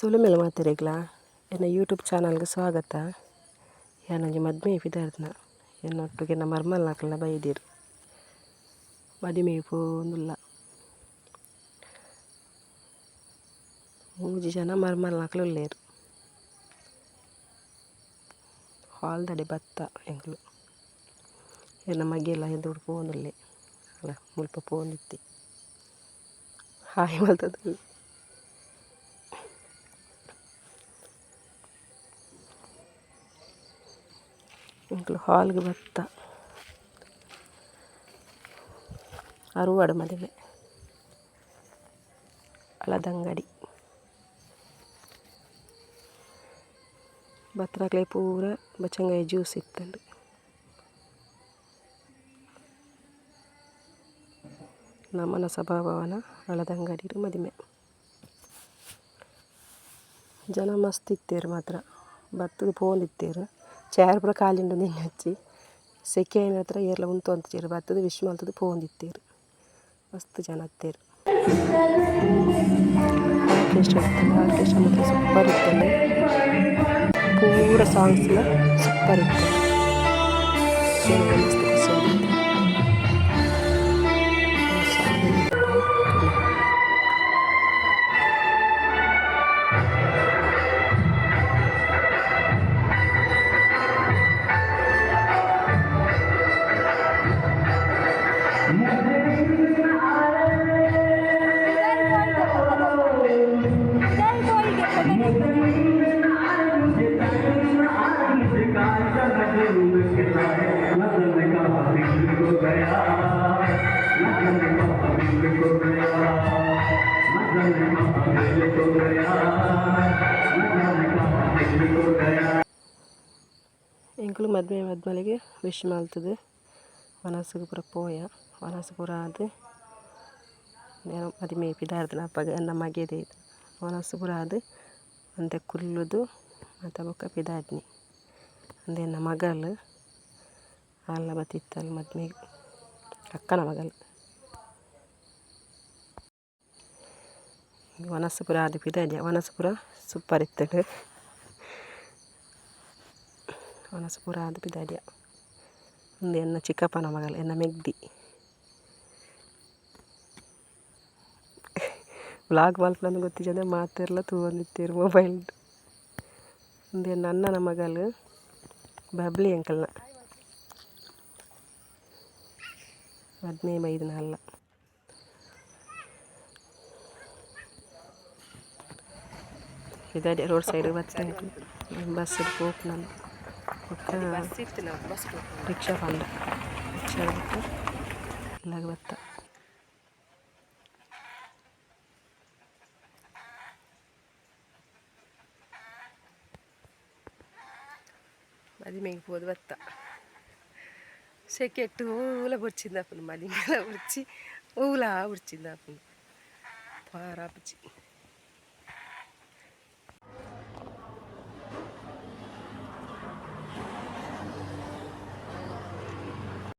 ಸುಳುಮೆಲ್ಲ ಮಾತಾಡಿಗ್ಲ ಎನ್ನ ಯೂಟ್ಯೂಬ್ ಚಾನಲ್ಗೆ ಸ್ವಾಗತ. ಯಾನೊಂಜಿ ಮದ್ಮೆ ಪಿದಾರ್ದ್ನ ಎನ್ನೊಟ್ಟಿಗೆ ಎನ್ನ ಮರ್ಮಲ್ನಕ್ಲೆನ ಬೈದೆರ್ ಮದಿಮೆಗೆ ಪೋಂದುಲ್ಲ. 3 ಜನ ಮರ್ಮಲ್ನಕ್ಲು ಉಲ್ಲೆರ್. ಹಾಲ್ದಡೆ ಬತ್ತ ಎಂಕ್ಲು ಎನ್ನ ಮಗೆಲ್ಲ ಎದುರು ಪೋಂದುಲ್ಲೆ ಅಲ್ಲ ಮುಲ್ಪ ಪೋಂದಿತ್ತಿ ಹಾಯ್ ಮಲ್ತದಲ್ಲಿ ಎಂಕ್ಲು ಹಾಲ್ಗೆ ಬತ್ತ ಅರುವಾಡ ಮದುವೆ ಅಲದಂಗಡಿ ಬತ್ರಕ್ಲೆ ಪೂರ ಬಚಂಗಾಯಿ ಜ್ಯೂಸ್ ಇತ್ತಂಡು. ನಮ್ಮನ ಸಭಾಭವನ ಅಳದಂಗಡಿರು ಮದಿಮೆ. ಜನ ಮಸ್ತ್ ಇತ್ತೇರು ಮಾತ್ರ ಬತ್ತದು ಪೋಂದಿತ್ತೇರು. ಚೇರ್ ಪೂರ ಕಾಲಿಂಡು ನಿನ್ನೆ ಹಚ್ಚಿ ಸೆಕೆ ಏನ ಹತ್ರ ಏರ್ಲ ಉಂತು ಅಂತೀರು ಬತ್ತದು ವಿಶ್ ಮಲ್ತದು ಪೋಂದಿತ್ತೇರು. ಮಸ್ತ್ ಜನ ಹತ್ತೇರು. ಆರ್ಕೆಸ್ಟ್ರಾ ಇತ್ತಂಡು. ಆರ್ಕೆಸ್ಟ್ರಾ ಮಾತ್ರ ಸೂಪರ್ ಇತ್ತಂಡು. ಪೂರ ಸಾಂಗ್ಸ್ಲ ಸೂಪರ್ ಇತ್ತು. ಮಸ್ತ್ ಖುಷಿ ಆಗುತ್ತೆ. ಎಂಕ್ಲು ಮದ್ಮೆಗೆ ವಿಶ್ ಮಲ್ತದು ವನಸ್ಸುಗು ಪೂರ ಪೋಯ ವನಸ್ಸು ಪೂರ ಆದ್ ಮದಿಮೆ ಪಿದಾರ್ದನ ಅಪ್ಪಗ ಎನ್ನ ಮಗೆದೆ ವನಸ್ಸು ಪೂರ ಆದ್ ಅಂತೆ ಕುಲ್ಲುದು ಮಾತ ಬೊಕ್ಕ ಪಿದಾರ್ದ್ನಿ ಅಂದೆ ಎನ್ನ ಮಗಲ್ ಆಲ್ಲ ಬತ್ತಿತ್ತಲ್ ಮದ್ಮೆಗ್ ಅಕ್ಕನ ಮಗಲ್ ವನಸ್ಸು ಪೂರ ಆದ್ ಪಿದಾರ್ದ್ಯ ವನಸ್ಸು ಪೂರ ಸೂಪರ್ ಇತ್ತಂಡು. ವನಸ್ಸು ಪೂರ ಆದ್ ಪಿದಾರ್ಯ ಅಂದೆ ಎನ್ನ ಚಿಕ್ಕಪ್ಪನ ಮಗಲ್ ಎನ್ನ ಮೆಗ್ದಿ ವ್ಲಾಗ್ ಮಲ್ಪನಂದು ಗೊತ್ತಿಜಂದೆ ಮಾತೆರ್ಲ ತೂವೊಂದಿತ್ತೇರು ಮೊಬೈಲ್. ಅಂದೆ ಎನ್ನ ಅಣ್ಣನ ಮಗಲ್ ಬಬ್ಲಿ ಎಂಕಲ್ನ ಮದ್ಮೆ ಮೈದನ ಅಲ್ಲ. ಪಿದಾರ್ಯ ರೋಡ್ ಸೈಡ್ ಬತ್ತ ಬಸ್ ಪೋಪು ನಾನು ರಿಕ್ಷಾ ಪಂಡ ರಿಕ್ಷಾ ಬಿಟ್ಟು ಇಲ್ಲಾಗ ಬತ್ತ. ಮದಿಮೆಗೆ ಪೋದು ಬತ್ತ ಸೆಕೆಟ್ಟು ಊಲ ಬುರ್ಚಿಂದಾಪುನು ಮದಿಮೆಲ ಬುರ್ಚಿ ಊಲ ಬುರ್ಚಿಂದಾಪುನು ಪಾರ ಬುರ್ಚಿ